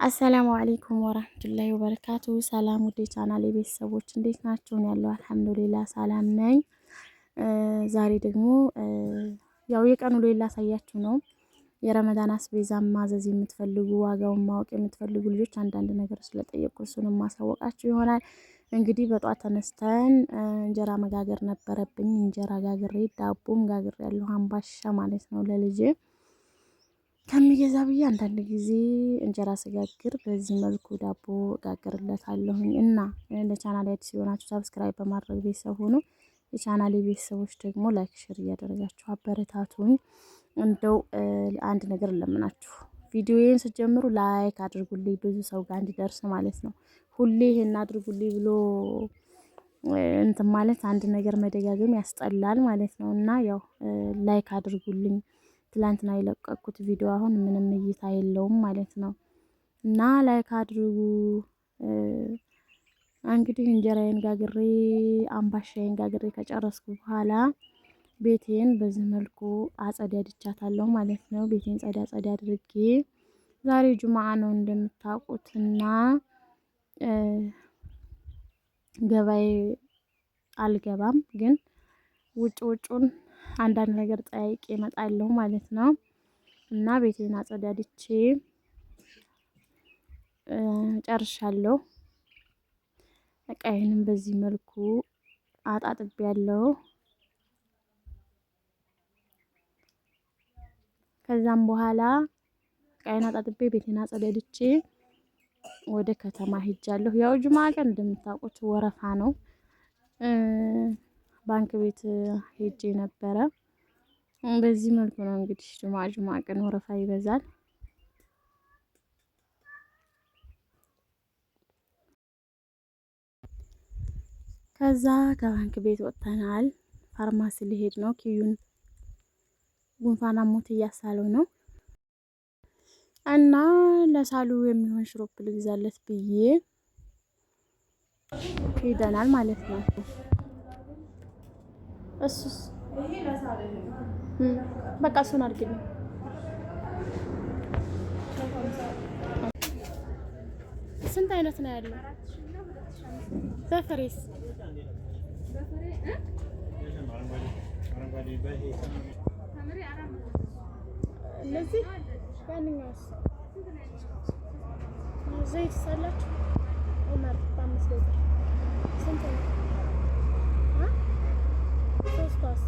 አሰላሙ አለይኩም ወራህመቱላሂ ወበረካቱ። ሰላም ውዴ ቻናል የቤተሰቦች እንዴት ናችሁ? ያለው አልሐምዱሊላህ ሰላም ነኝ። ዛሬ ደግሞ ያው የቀኑ ውሎ ላሳያችሁ ነው። የረመዳን አስቤዛ ማዘዝ የምትፈልጉ ዋጋውን ማወቅ የምትፈልጉ ልጆች አንዳንድ ነገር ስለጠየቁ እሱንም ማሳወቃችሁ ይሆናል። እንግዲህ በጧት ተነስተን እንጀራ መጋገር ነበረብኝ። እንጀራ ጋግሬ ዳቦም ጋግሬ ያለሁ አምባሻ ማለት ነው ለልጄ ከሚገዛ ብዬ አንዳንድ ጊዜ እንጀራ ስጋግር በዚህ መልኩ ዳቦ ጋግርለታለሁኝ። እና ለቻናሌ አዲስ የሆናችሁ ሰብስክራይብ በማድረግ ቤተሰብ ሆኑ። የቻናሌ ቤተሰቦች ደግሞ ላይክ ሼር እያደረጋችሁ አበረታቱኝ። እንደው አንድ ነገር ለምናችሁ ቪዲዮዬን ስትጀምሩ ላይክ አድርጉልኝ፣ ብዙ ሰው ጋር እንዲደርስ ማለት ነው። ሁሌ ይሄን አድርጉልኝ ብሎ እንትን ማለት አንድ ነገር መደጋገም ያስጠላል ማለት ነው። እና ያው ላይክ አድርጉልኝ። ትላንትና የለቀኩት ቪዲዮ አሁን ምንም እይታ የለውም ማለት ነው። እና ላይክ አድርጉ። እንግዲህ እንጀራዬን ጋግሬ አምባሻዬን ጋግሬ ከጨረስኩ በኋላ ቤቴን በዚህ መልኩ አጸዳድቻታለሁ ማለት ነው። ቤቴን ጸዳ ጸዳ አድርጌ ዛሬ ጁማአ ነው እንደምታውቁትና ገበያ አልገባም፣ ግን ውጭውን አንዳንድ ነገር ጠያይቄ እመጣለሁ ማለት ነው። እና ቤቴን አጸዳድቼ ጨርሻለሁ። እቃዬንም በዚህ መልኩ አጣጥቤያለሁ። ከዛም በኋላ እቃዬን አጣጥቤ ቤቴን አጸዳድቼ ወደ ከተማ ሄጃለሁ። ያው ጁማአ ቀን እንደምታውቁት ወረፋ ነው። ባንክ ቤት ሄጄ ነበረ። በዚህ መልኩ ነው እንግዲህ ጁማአ ቀን ወረፋ ይበዛል። ከዛ ከባንክ ቤት ወጥተናል። ፋርማሲ ሊሄድ ነው። ኪዩን ጉንፋን አሞት እያሳለው ነው እና ለሳሉ የሚሆን ሽሮፕ ልግዛለት ብዬ ሄደናል ማለት ነው። እሱስ በቃ እሱን አድርግልኝ። ስንት አይነት ነው ያለው? በፍሬስ እነዚህ ያንኛውስ ዘይት ሳላችሁ ኦመር በ5 ሊትር ስንት ነው? ሶስቷስ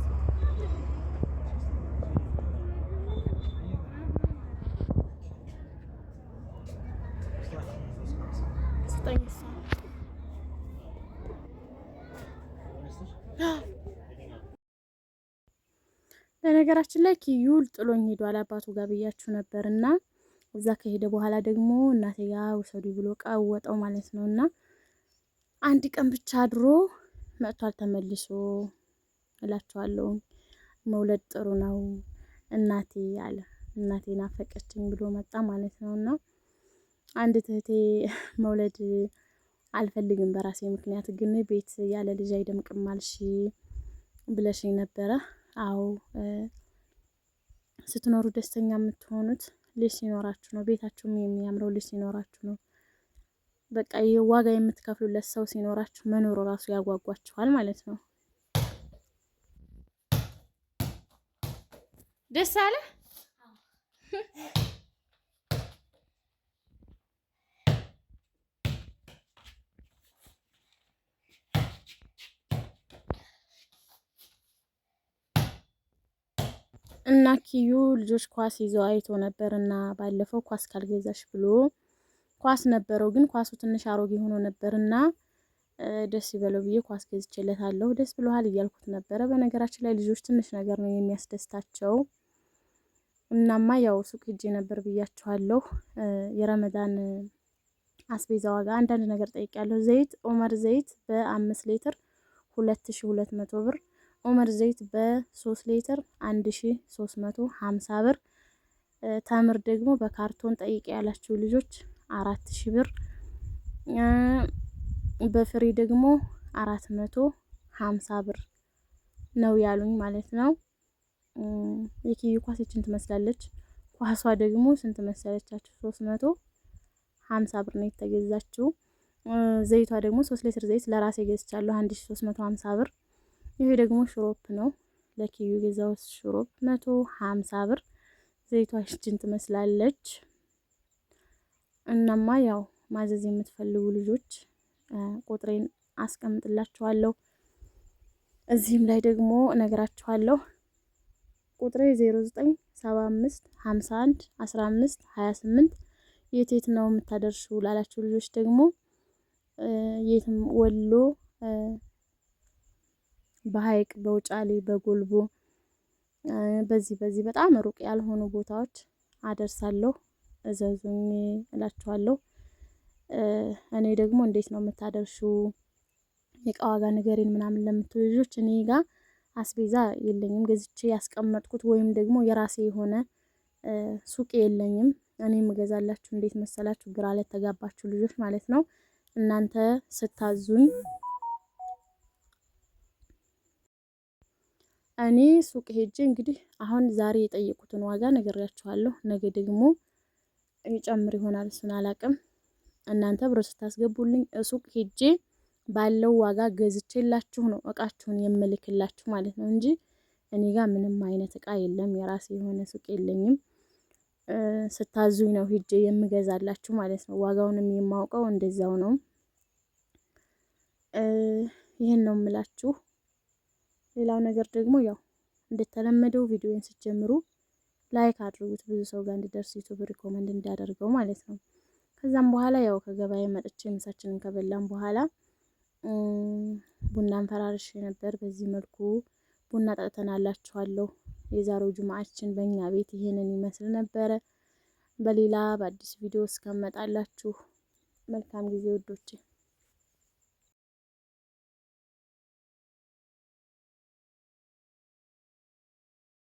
ስጠኝሳ። በነገራችን ላይ ኪዩ ጥሎኝ ሄዷል አባቱ ጋር ብያችሁ ነበርና እዛ ከሄደ በኋላ ደግሞ እናቴ ጋር ውሰዱ ብሎ ቀወጠው ማለት ነውና አንድ ቀን ብቻ አድሮ መጥቷል ተመልሶ እላችኋለሁ። መውለድ ጥሩ ነው እናቴ አለ። እናቴ ናፈቀችኝ ብሎ መጣ ማለት ነውና አንድ እህቴ መውለድ አልፈልግም በራሴ ምክንያት ግን ቤት ያለ ልጅ አይደምቅም አልሽ ብለሽኝ ነበረ። አዎ ስትኖሩ ደስተኛ የምትሆኑት ልጅ ሲኖራችሁ ነው። ቤታችሁም የሚያምረው ልጅ ሲኖራችሁ ነው። በቃ ዋጋ የምትከፍሉለት ሰው ሲኖራችሁ መኖሩ ራሱ ያጓጓችኋል ማለት ነው። ደስ አለ። እና ኪዩ ልጆች ኳስ ይዘው አይቶ ነበርና ባለፈው ኳስ ካልገዛሽ ብሎ ኳስ ነበረው፣ ግን ኳሱ ትንሽ አሮጌ ሆኖ ነበርና ደስ ይበለው ብዬ ኳስ ገዝቼለታለሁ። ደስ ብሎሃል እያልኩት ነበረ። በነገራችን ላይ ልጆች ትንሽ ነገር ነው የሚያስደስታቸው። እናማ ያው ሱቅ ሄጄ ነበር ብያችኋለሁ። የረመዳን አስቤዛ ዋጋ አንዳንድ ነገር ጠይቄያለሁ። ዘይት ኦመር ዘይት በ5 ሊትር 2200 ብር፣ ኦመር ዘይት በ3 ሊትር 1350 ብር፣ ተምር ደግሞ በካርቶን ጠይቄ ያላችሁ ልጆች 4000 ብር፣ በፍሬ ደግሞ 450 ብር ነው ያሉኝ ማለት ነው። የኪዩ ኳስ እችን ትመስላለች። ኳሷ ደግሞ ስንት መሰለቻችሁ? 50 ብር ነው የተገዛችው። ዘይቷ ደግሞ 3 ሊትር ዘይት ለራሴ ገዝቻለሁ 1350 ብር። ይሄ ደግሞ ሽሮፕ ነው ለኪዩ የገዛው ሽሮፕ 150 ብር። ዘይቷ እጅን ትመስላለች። እናማ ያው ማዘዝ የምትፈልጉ ልጆች ቁጥሬን አስቀምጥላችኋለሁ። እዚህም ላይ ደግሞ እነግራችኋለሁ። ቁጥሬ 0975 51 15 28። የት ነው የምታደርሱ ላላችሁ ልጆች ደግሞ የትም ወሎ በሀይቅ በውጫሌ በጎልቦ በዚህ በጣም ሩቅ ያልሆኑ ቦታዎች አደርሳለሁ። እዘዙኝ እላችኋለሁ። እኔ ደግሞ እንዴት ነው የምታደርሹ የእቃ ዋጋ ንገሪን ምናምን ለምትሉ ልጆች እኔ ጋር አስቤዛ የለኝም ገዝቼ ያስቀመጥኩት ወይም ደግሞ የራሴ የሆነ ሱቅ የለኝም። እኔ የምገዛላችሁ እንዴት መሰላችሁ? ግራ ለተጋባችሁ ልጆች ማለት ነው። እናንተ ስታዙኝ እኔ ሱቅ ሄጄ እንግዲህ አሁን ዛሬ የጠየቁትን ዋጋ ነግሬያችኋለሁ። ነገ ደግሞ ይጨምር ይሆናል፣ እሱን አላቅም። እናንተ ብር ስታስገቡልኝ ሱቅ ሄጄ ባለው ዋጋ ገዝቼላችሁ ነው እቃችሁን የምልክላችሁ ማለት ነው እንጂ እኔ ጋር ምንም አይነት እቃ የለም። የራሴ የሆነ ሱቅ የለኝም። ስታዙኝ ነው ሄጄ የምገዛላችሁ ማለት ነው። ዋጋውንም የማውቀው እንደዛው ነው። ይሄን ነው የምላችሁ። ሌላው ነገር ደግሞ ያው እንደተለመደው ቪዲዮን ስትጀምሩ ላይክ አድርጉት፣ ብዙ ሰው ጋር እንዲደርስ ዩቲዩብ ሪኮመንድ እንዲያደርገው ማለት ነው። ከዛም በኋላ ያው ከገበያ መጥቼ ምሳችንን ከበላን በኋላ ቡናን ፈራርሼ ነበር። በዚህ መልኩ ቡና ጠጥተናላችኋለሁ። የዛሬው ጁማአችን በእኛ ቤት ይሄንን ይመስል ነበረ። በሌላ በአዲስ ቪዲዮ እስከመጣላችሁ መልካም ጊዜ ውዶቼ።